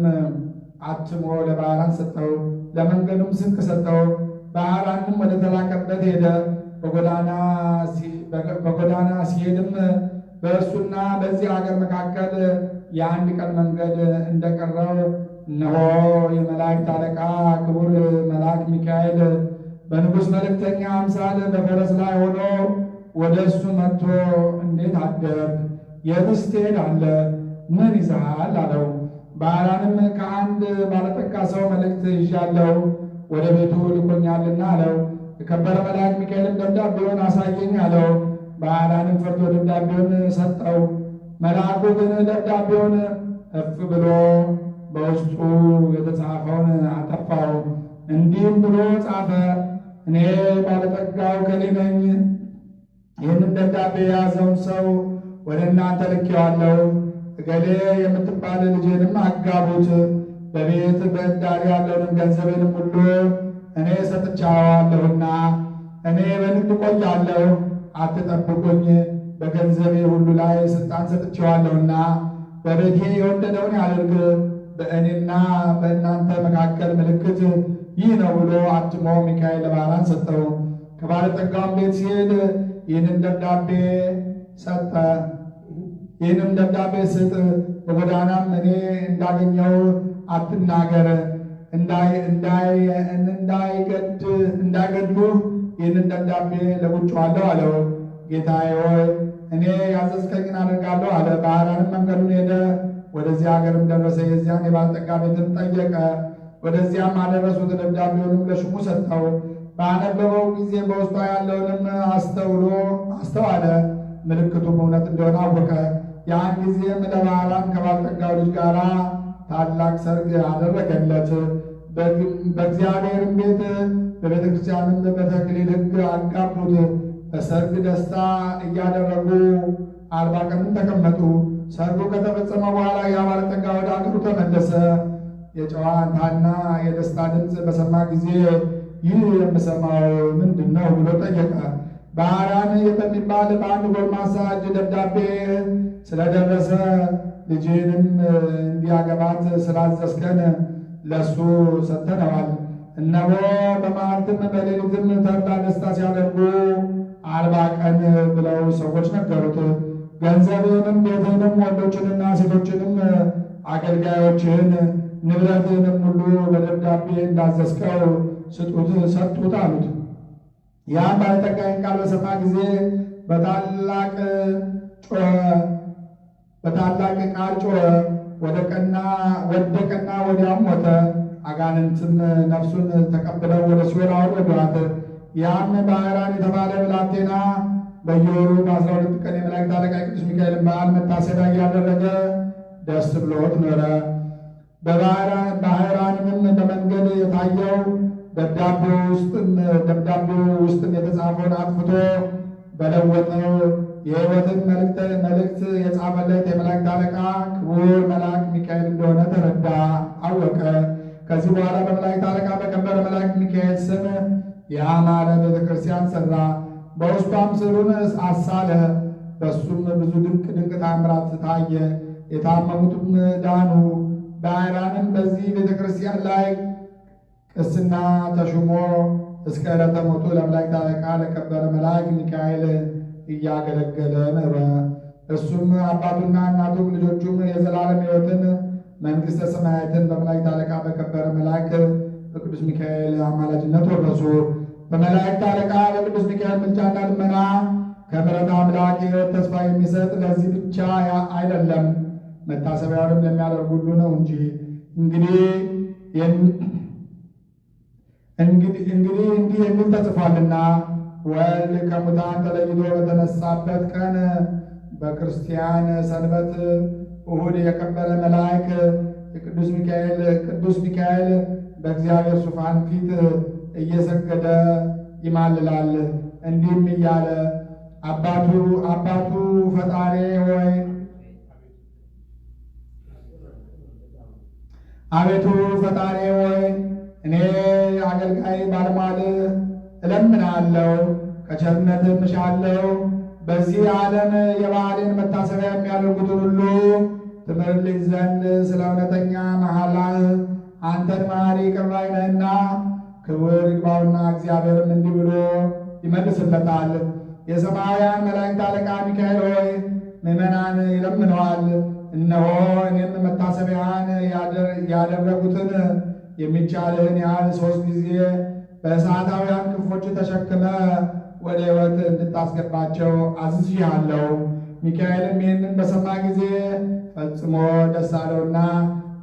አትሞ ለባህራን ሰጠው። ለመንገዱም ስንቅ ሰጠው። ባህራንም ወደ ተላከበት ሄደ። በጎዳና ሲሄድም በእርሱና በዚህ አገር መካከል የአንድ ቀን መንገድ እንደቀረው እነሆ የመላእክት አለቃ ክቡር መልአክ ሚካኤል በንጉሥ መልእክተኛ አምሳል በፈረስ ላይ ሆኖ ወደ እሱ መጥቶ እንዴት አደርግ? የትስ ትሄዳለህ? ምን ይዘሃል? አለው። ባህራንም ከአንድ ባለጠጋ ሰው መልእክት ይዣለሁ፣ ወደ ቤቱ ልኮኛልና አለው። የከበረ መልአክ ሚካኤልም ደብዳቤውን አሳየኝ አለው። ባህራንም ፈርቶ ደብዳቤውን ሰጠው። መልአኩ ግን ደብዳቤውን እፍ ብሎ በውስጡ የተጻፈውን አጠፋው። እንዲህም ብሎ ጻፈ። እኔ ባለጠጋው እገሌ ነኝ። ይህንም ደብዳቤ የያዘውን ሰው ወደ እናንተ ልኬዋለሁ። እገሌ የምትባል ልጄንም አጋቡት። በቤት በዕዳሪ ያለውንም ገንዘቤንም ሁሉ እኔ ሰጥቻዋለሁና እኔ በንግድ ቆያለሁ፣ አትጠብቁኝ። በገንዘቤ ሁሉ ላይ ሥልጣን ሰጥቼዋለሁና በቤቴ የወደደውን ያደርግ። በእኔና በእናንተ መካከል ምልክት ይህ ነው ብሎ አትሞ ሚካኤል ለባህራን ሰጠው። ከባለጠጋውም ቤት ሲሄድ ይህንን ደብዳቤ ሰጠ። ይህንም ደብዳቤ ስጥ፣ በጎዳናም እኔ እንዳገኘው አትናገር፣ እንዳይገድሉህ ይህንን ደብዳቤ ለውጬዋለሁ አለው። ጌታዬ ሆይ እኔ ያዘዝከኝን አደርጋለሁ አለ። ባህራንም መንገዱን ሄደ። ወደዚያ ሀገርም ደረሰ። የዚያን የባለጠጋ ቤትን ጠየቀ። ወደዚያም አደረሱት። ደብዳቤውንም ለሹሙ ሰጠው። ባነበበው ጊዜ በውስጧ ያለውንም አስተዋለ። ምልክቱም እውነት እንደሆነ አወቀ። ያን ጊዜም ለባህራን ከባለጠጋው ልጅ ጋር ታላቅ ሰርግ አደረገለት። በእግዚአብሔርም ቤት በቤተ ክርስቲያንም በተክሊል ሕግ አጋቡት። በሰርግ ደስታ እያደረጉ 40 ቀንም ተቀመጡ። ሰርጉ ከተፈጸመ በኋላ ያ ባለጠጋ ወደ አገሩ ተመለሰ። የጨዋታና የደስታ ድምፅ በሰማ ጊዜ ይህ የምሰማው ምንድን ነው ብሎ ጠየቀ። ባህራን በሚባል በአንድ ጎልማሳ እጅ ደብዳቤ ስለደረሰ ልጅንም እንዲያገባት ስላዘዝከን ለሱ ሰጥተነዋል። እነሆ በመዓልትም በሌሊትም ተድላ ደስታ ሲያደርጉ 40 ቀን ብለው ሰዎች ነገሩት። ገንዘብንም፣ ቤትንም፣ ወንዶችንና ሴቶችንም፣ አገልጋዮችህን፣ ንብረትህንም ሁሉ በደብዳቤ እንዳዘዝከው ሰጡት አሉት። ያም ባለጠጋ ይህን ቃል በሰማ ጊዜ በታላቅ ቃል ጮኸ። ወደቀና ወዲያም ሞተ። አጋንንትም ነፍሱን ተቀብለው ወደ ሲኦል አወረዷት። ያም ባህራን የተባለ ብላቴና በየወሩ በ12 ቀን የመላእክት አለቃ ቅዱስ ሚካኤልን በዓል መታሰቢያ እያደረገ ደስ ብሎት ኖረ። ባህራንም በመንገድ የታየው ደብዳቤው ውስጥም የተጻፈውን አጥፍቶ በለወጠው የሕይወትን መልእክት የጻፈለት የመላእክት አለቃ ክቡር መልአክ ሚካኤል እንደሆነ ተረዳ፣ አወቀ። ከዚህ በኋላ በመላእክት አለቃ በከበረ መልአክ ሚካኤል ስም ያማረ ቤተ ክርስቲያን ሠራ። በውስጧም ስዕሉን አሳለ። በሱም ብዙ ድንቅ ተአምራት ታየ። የታመሙትም ዳኑ። ባህራንም በዚህ ቤተ ክርስቲያን ላይ ቅስና ተሹሞ እስከ ዕለተ ሞቱ ለመላእክት አለቃ ለከበረ መልአክ ሚካኤል እያገለገለ ኖረ። እሱም አባቱና እናቱም ልጆቹም የዘላለም ሕይወትን መንግሥተ ሰማያትን በመላእክት አለቃ በከበረ መልአክ በቅዱስ ሚካኤል አማላጅነት ወረሱ። በመላእክት አለቃ በቅዱስ ሚካኤል ምልጃና ልመና ከምሕረት አምላክ ሕይወት ተስፋ የሚሰጥ ለዚህ ብቻ አይደለም መታሰቢያውንም ለሚያደርጉ ሁሉ ነው እንጂ። እንግዲህ እንዲህ የሚል ተጽፏልና ወልድ ከሙታን ተለይቶ በተነሳበት ቀን በክርስቲያን ሰንበት እሁድ የከበረ መልአክ ቅዱስ ሚካኤል በእግዚአብሔር ዙፋን ፊት እየሰገደ ይማልላል። እንዲህም እያለ አባቱ ፈጣሪ ሆይ አቤቱ ፈጣሪ ሆይ እኔ አገልጋይ ባለሟል እለምናለሁ፣ ከቸርነትም እሻለሁ። በዚህ ዓለም የበዓሌን መታሰቢያ የሚያደርጉትን ሁሉ ትምርልኝ ዘንድ ስለ እውነተኛ መሐላህ አንተን መሐሪ ይቅር ባይ ነህና። ክብር ይግባውና እግዚአብሔርም እንዲህ ብሎ ይመልስለታል። የሰማያውያን መላእክት አለቃ ሚካኤል ሆይ ምዕመናን ይለምነዋል። እነሆ እኔም መታሰቢያን ያደረጉትን የሚቻልህን ያህል 3 ጊዜ በእሳታውያን ክንፎች ተሸክመ ወደ ሕይወት እንድታስገባቸው አዝዤሃለሁ። ሚካኤልም ይህንን በሰማ ጊዜ ፈጽሞ ደስ አለውና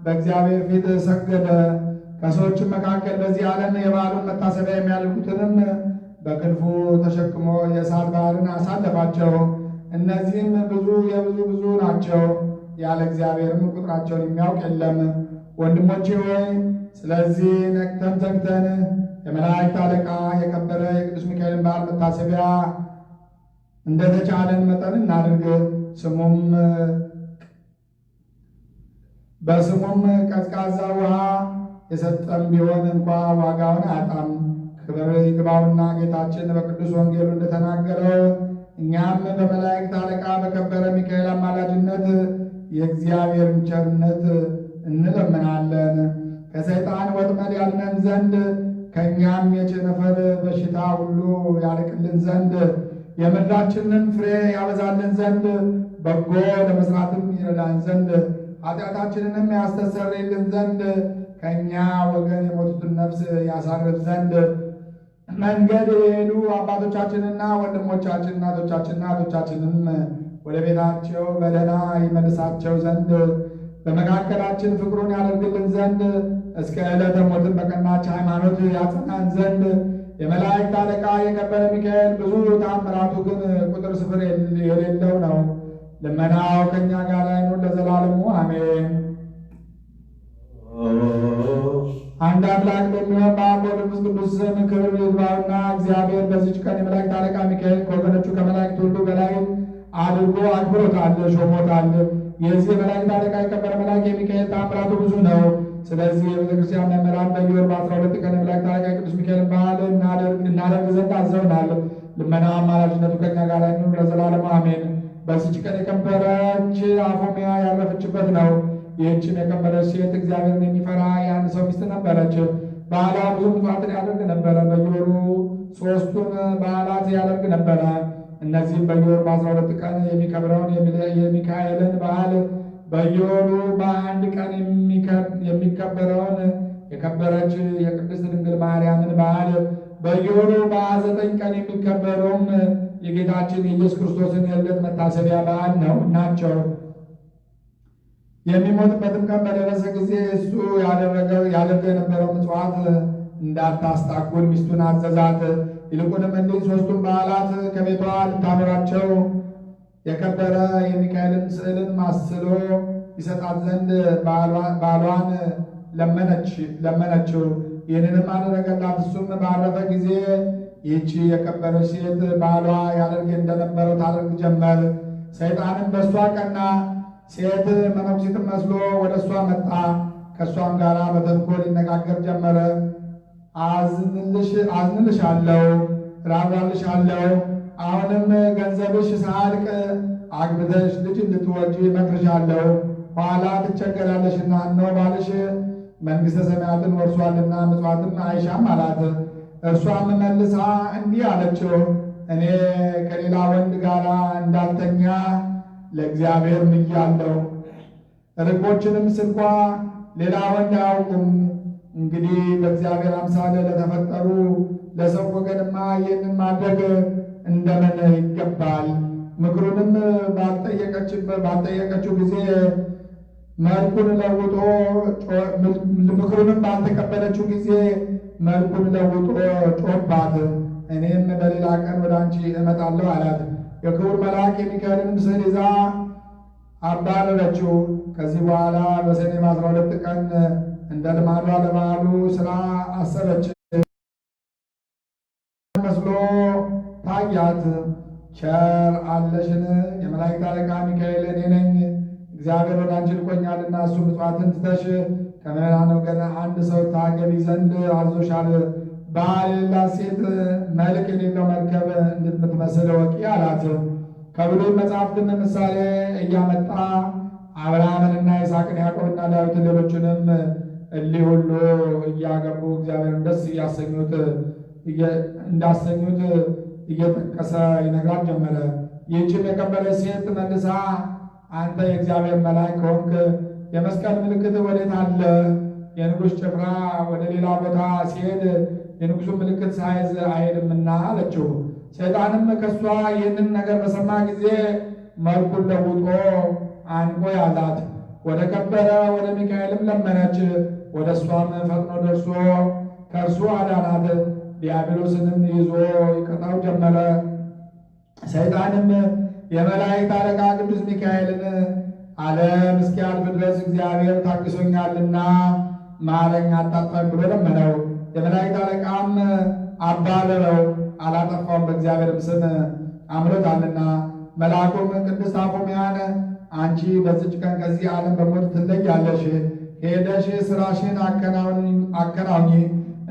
በእግዚአብሔር ፊት ሰገደ። ከሰዎችም መካከል በዚህ ዓለም የበዓሉን መታሰቢያ የሚያደርጉትንም በክንፉ ተሸክሞ የእሳት ባህርን አሳለፋቸው። እነዚህም ብዙ ናቸው፣ ያለ እግዚአብሔርም ቁጥራቸውን የሚያውቅ የለም። ወንድሞቼ ሆይ ስለዚህ ነቅተን ተግተን የመላእክት አለቃ የከበረ የቅዱስ ሚካኤልን በዓል መታሰቢያ እንደተቻለን መጠን እናድርግ። በስሙም ቀዝቃዛ ውሃ የሰጠም ቢሆን እንኳ ዋጋውን አያጣም። ክብር ይግባውና ጌታችን በቅዱስ ወንጌሉ እንደተናገረው እኛም በመላእክት አለቃ በከበረ ሚካኤል አማላጅነት የእግዚአብሔርን ቸርነት እንለምናለን። ከሰይጣን ወጥመድ ያድነን ዘንድ ከእኛም የቸነፈር በሽታ ሁሉ ያርቅልን ዘንድ የምድራችንን ፍሬ ያበዛልን ዘንድ በጎ ለመስራትም ይረዳን ዘንድ ኃጢአታችንንም ያስተሰርይልን ዘንድ ከእኛ ወገን የሞቱትን ነፍስ ያሳርፍ ዘንድ መንገድ የሄዱ አባቶቻችንና ወንድሞቻችን እናቶቻችንንም ወደ ቤታቸው በደህና ይመልሳቸው ዘንድ በመካከላችን ፍቅሩን ያደርግልን ዘንድ እስከ ዕለተ ሞትን በቀናች ሃይማኖት ያጸናን ዘንድ የመላእክት አለቃ የከበረ ሚካኤል ብዙ ተአምራቱ ግን ቁጥር ስፍር የሌለው ነው። ልመናው ከእኛ ጋር ይኑር ለዘላለሙ አሜን። አንድ አምላክ በሚሆን በአብ ወወልድ ወመንፈስ ቅዱስ ስም ክብር ይግባውና እግዚአብሔር በዚች ቀን የመላእክት አለቃ ሚካኤል ከወገኖቹ ከመላእክት ሁሉ በላይ አድርጎ አክብሮታል፣ ሾሞታል። የዚህ የመላእክት አለቃ የከበረ መልአክ የሚካኤል ተአምራቱ ብዙ ነው። ስለዚህ የቤተ ክርስቲያን መምህራን በየወሩ በ12 ቀን የመላእክት አለቃ ቅዱስ ሚካኤልን በዓል እናደርግ ዘንድ አዘውናል። ልመና አማላጅነቱ ከእኛ ጋር ይኑር ለዘላለሙ አሜን። በዚች ቀን የከበረች አፎሚያ ያረፈችበት ነው። ይህችም የከበረች ሴት እግዚአብሔርን የሚፈራ የአንድ ሰው ሚስት ነበረች። በዓሏ ብዙ ምጽዋትን ያደርግ ነበረ። በየወሩ 3ቱን በዓላት ያደርግ ነበረ። እነዚህም በየወሩ በ12 ቀን የሚከብረውን የሚካኤልን በዓል፣ በየወሩ በ1 ቀን የሚከበረውን የከበረች የቅድስት ድንግል ማርያምን በዓል፣ በየወሩ በ9 ቀን የሚከበረውም የጌታችን የኢየሱስ ክርስቶስን የልደት መታሰቢያ በዓል ናቸው። የሚሞትበትም ቀን በደረሰ ጊዜ እሱ ያደርገው የነበረው ምጽዋት እንዳታስታጉል ሚስቱን አዘዛት። ይልቁንም እንዲህ 3ቱን በዓላት ከቤቷ ልታኖራቸው የከበረ የሚካኤልን ስዕልን ማስሎ ይሰጣት ዘንድ ባሏን ለመነችው። ይህንንም አደረገላት። እሱም ባረፈ ጊዜ ይህቺ የከበረች ሴት ባሏ ያደርግ እንደነበረው ታደርግ ጀመር። ሰይጣንም በእሷ ቀና። ሴት መነኩሲትም መስሎ ወደ እሷ መጣ። ከእሷም ጋር በተንኮል ይነጋገር ጀመረ። አዝንልሻለሁ፣ ራራልሻለሁ። አሁንም ገንዘብሽ ሳያልቅ አግብተሽ ልጅ እንድትወልጂ እመክርሻለሁ። ኋላ ትቸገራለሽና እነሆ ባልሽ መንግሥተ ሰማያትን ወርሷልና ምጽዋትም አይሻም አላት። እርሷም መልሳ እንዲህ አለችው፣ እኔ ከሌላ ወንድ ጋር እንዳልተኛ ለእግዚአብሔር ምያለሁ። ርግቦችንም ስንኳ ሌላ ወንድ አያውቁም። እንግዲህ በእግዚአብሔር አምሳል ለተፈጠሩ ለሰው ወገንማ ይህንን ማድረግ እንደምን ይገባል? ምክሩንም ባልጠየቀችው ጊዜ መልኩን ለውጦ ምክሩንም ባልተቀበለችው ጊዜ መልኩን ለውጦ ጮባት። እኔም በሌላ ቀን ወደ አንቺ እመጣለሁ አላት። የክቡር መልአክ የሚካኤልንም ስዕል ይዛ አባረረችው። ከዚህ በኋላ በሰኔ 12 ቀን እንደ ልማዷ ለበዓሉ ሥራ አሰበች። መስሎ ታያት። ቸር አለሽን? የመላእክት አለቃ ሚካኤል እኔ ነኝ። እግዚአብሔር ወደ አንቺ ልኮኛልና እሱ ምጽዋትን ትተሽ ከምዕመናን ወገን አንድ ሰው ታገቢ ዘንድ አዞሻል። ባል የሌላት ሴት መልክ የሌለው መርከብ እንድትመስል ወቂ አላት። ከብሉይ መጽሐፍትን ምሳሌ እያመጣ አብርሃምንና ይስሐቅን ያዕቆብና ዳዊትን ሌሎችንም እሊህ ሁሉ እያገቡ እግዚአብሔርን ደስ እንዳሰኙት እየጠቀሰ ይነግራት ጀመረ። ይህችም የከበረች ሴት መልሳ አንተ የእግዚአብሔር መልአክ ከሆንክ የመስቀል ምልክት ወዴት አለ? የንጉሥ ጭፍራ ወደ ሌላ ቦታ ሲሄድ የንጉሡ ምልክት ሳይዝ አይሄድምና አለችው። ሰይጣንም ከእሷ ይህንን ነገር በሰማ ጊዜ መልኩን ለውጦ አንቆ ያዛት። ወደ ከበረ ወደ ሚካኤልም ለመነች። ወደ እሷም ፈጥኖ ደርሶ ከእርሱ አዳናት። ዲያብሎስንም ይዞ ይቀጣው ጀመረ። ሰይጣንም የመላእክት አለቃ ቅዱስ ሚካኤልን ዓለም እስኪያልፍ ድረስ እግዚአብሔር ታግሶኛልና ማረኝ፣ አታጥፋኝ ብሎ ለመነው። የመላእክት አለቃም አባረረው፣ አላጠፋውም፣ በእግዚአብሔርም ስም አምሮታልና። መልአኩም ቅድስት አፎምያን አንቺ በዚች ቀን ከዚህ ዓለም በሞት ትለያለሽ፣ ሄደሽ ሥራሽን አከናውኚ።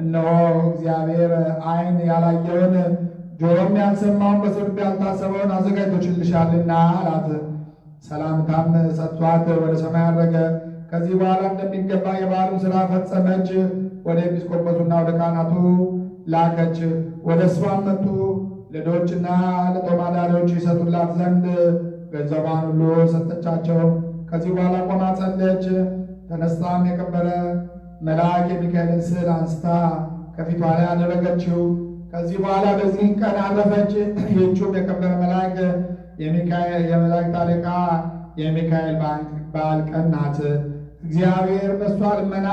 እነሆ እግዚአብሔር ዓይን ያላየውን ጆሮም ያልሰማውን በሰው ልብ ያልታሰበውን አዘጋጅቶልሻልና አላት። ሰላምታም ሰጥቷት ወደ ሰማይ አረገ። ከዚህ በኋላ እንደሚገባ የበዓሉን ሥራ ፈጸመች። ወደ ኤጲስቆጶሱና ወደ ካህናቱ ላከች። ወደ እሷም መጡ። ለድሆችና ለጦማዳሪዎች ይሰጡላት ዘንድ ገንዘቧን ሁሉ ሰጠቻቸው። ከዚህ በኋላ ቆማ ጸለየች። ተነስታም የከበረ መልአክ የሚካኤልን ስዕል አንስታ ከፊቷ ላይ አደረገችው። ከዚህ በኋላ በዚህ ቀን አረፈች። ይህችም የከበረ መልአክ የመላእክት አለቃ የሚካኤል በዓል ቀን ናት። እግዚአብሔር በእሷ ልመና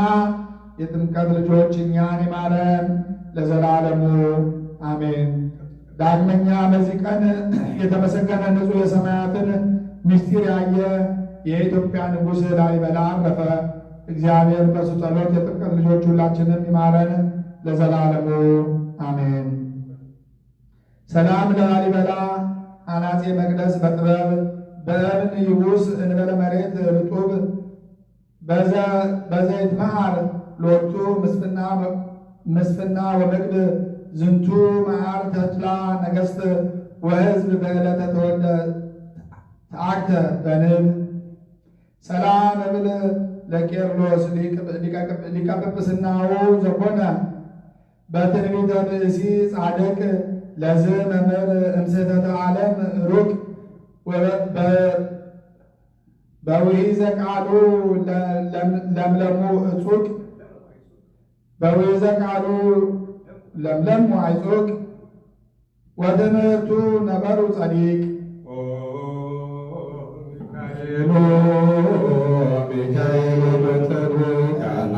የጥምቀት ልጆች እኛን ይማረን ለዘላለሙ አሜን። ዳግመኛ በዚህ ቀን የተመሰገነ ንጹሕ የሰማያትን ምስጢር ያየ የኢትዮጵያ ንጉሥ ላሊበላ አረፈ። እግዚአብሔር በሱ ጸሎት የጥምቀት ልጆች ሁላችንም ይማረን ለዘላለሙ አሜን። ሰላም ለላሊበላ አናፄ መቅደስ በጥበብ በእብን ይቡስ እንበለ መሬት ርጡብ በዘይት መዓር ሎቱ ምስፍና ወመግድ ዝንቱ መዓር ተድላ ነገሥት ወሕዝብ በዕለተ ተወልደ ተአክተ በንብ ሰላም እብል ለቄርሎስ ሊቀ ጵጵስናው ዘኮነ በትንቢተ ብእሲ ጻድቅ ለዝ መምህር እምስሕተተ ዓለም ሩቅ በውሒዘ ቃሉ ለምለሙ እጹቅ በውሒዘ ቃሉ ለምለሙ አይጹቅ ወትምህርቱ ነበሩ ጸዲቅ ሚካኤል በተርካና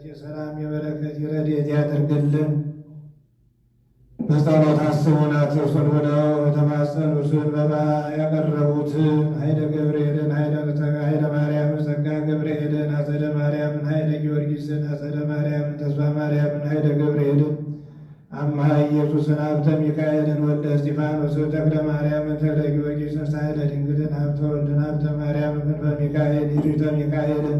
የሰላም የበረከት የረድኤት ያደርግልን። በጸሎት አስቡን አትርሱን ብለው የተማጸኑትን መባ ያቀረቡትን ኃይለ ገብርኤልን ኃይለ ማርያምን ጸጋ ገብርኤልን አጸደ ማርያምን ኃይለ ጊዮርጊስን አጸደ ማርያምን ተስፋ ማርያምን ኃይለ ገብርኤልን አምሃ ኢየሱስን ሀብተ ሚካኤልን ወልደ እስጢፋኖስን ተክለ ማርያምን ተክለ ጊዮርጊስን ሳህለ ድንግልን ሀብተ ወልድን ሀብተ ማርያምን ክንፈ ሚካኤል ይዙተ ሚካኤልን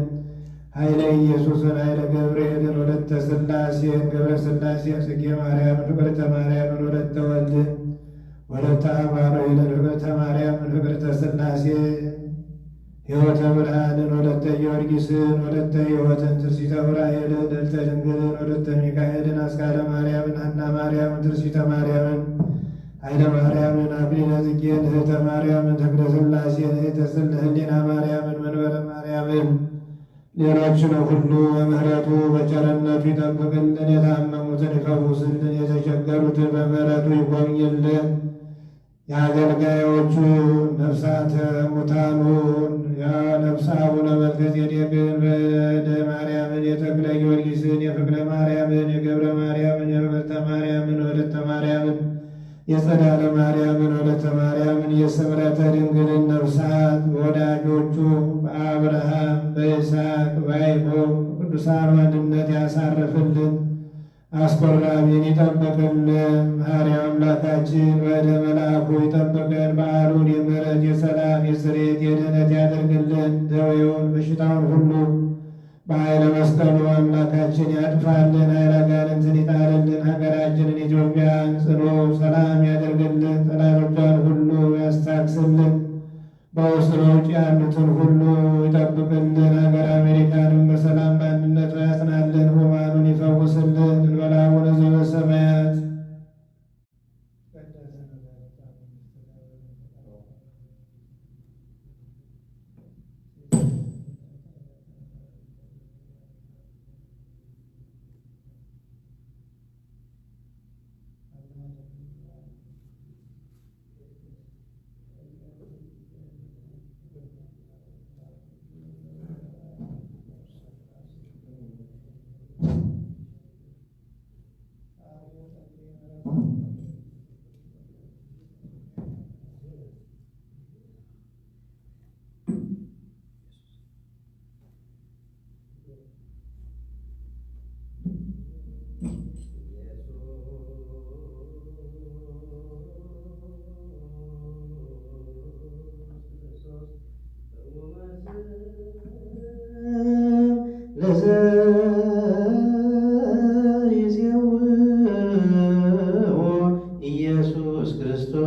ኃይለ ኢየሱስን ኃይለ ገብርኤልን ወለተ ሥላሴን ገብረ ሥላሴን ጽጌ ማርያምን ፍቅርተ ማርያምን ወለተ ወልድን ወለተ አማኑኤልን ፍቅርተ ማርያምን ፍቅርተ ሥላሴ ሕይወተ ብርሃንን ወለተ ጊዮርጊስን ወለተ ሕይወትን ትርሲተ ዑራኤልን ልዕልተ ድንግልን ወለተ ሚካኤልን አስካለ ማርያምን ሐና ማርያምን ትርሲተ ማርያምን ኃይለ ማርያምን አክሊለ ጽጌን እህተ ማርያምን ተክለ ሥላሴን እህተ ህሊና ማርያምን መንበረ ማርያምን ሌሎችን ሁሉ በምሕረቱ በቸርነቱ ይጠብቅልን። የታመሙትን ይፈውስልን። የተቸገሩትን በምሕረቱ ይጎብኝልን። የአገልጋዮቹ ነፍሳተ ሙታኑን ነፍሰ አቡነ መልከጼዴቅን በእደ ማርያምን የተክለ ጊዮርጊስን የፍቅረ ማርያምን የገብረ ማርያምን የፍቅርተ ማርያምን ወለተ ማርያምን የጸዳለ ማርያምን ወለተ ማርያምን የስምረተ ድንግልን ነፍሳት በወዳጆቹ በአብርሃም በይስሐቅ በያዕቆብ ቅዱሳን አንድነት ያሳርፍልን። አስቆራቢን ይጠብቅልን። መሐሪ አምላካችን በእደ መልአኩ ይጠብቀን። በዓሉን የምሕረት የሰላም የስርየት የድኅነት ያደርግልን። ደዌውን በሽታውን ሁሉ በኃይለ መስቀሉ አምላካችን ያጥፋልን። ኃይለ አጋንንትን ይጣልልን። ሀገራችንን ኢትዮጵያን ጽኑ ሰላም ያደርግልን። ጠላቶቿን ሁሉ ያስታክስልን። በውስጥ በውጭ ያሉትን ሁሉ ይጠብቅልን። ሀገር አሜሪካንም በሰላም በአንድነቱ ያጽናልን። ሕሙማኑን ይፈውስልን። እንበለ አቡነ ዘበሰማያት ኢየሱስ ክርስቶስ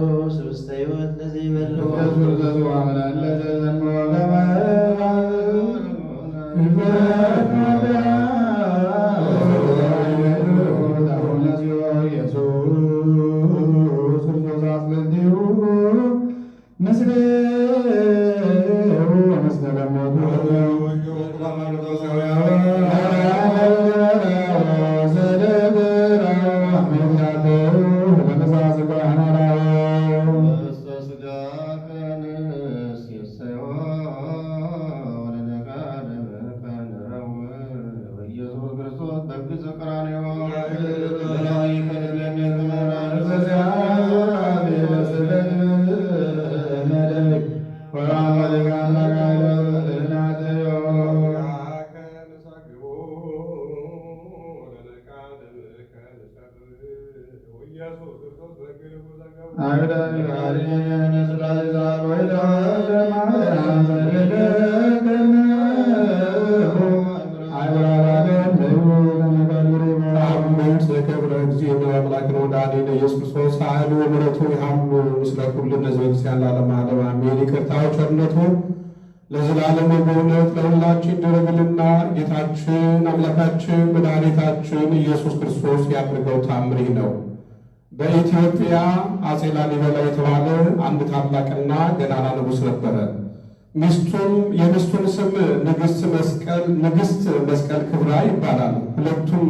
ይቅርታው ቸርነቱ ለዘላለሙ በእውነት ለሁላችን ይደረግልና ጌታችን አምላካችን መድኃኒታችን ኢየሱስ ክርስቶስ ያደረገው ታምር ነው። በኢትዮጵያ አፄ ላሊበላ የተባለ አንድ ታላቅና ገናና ንጉሥ ነበረ። የሚስቱን ስም ንግሥት መስቀል ክብራ ይባላል። ሁለቱም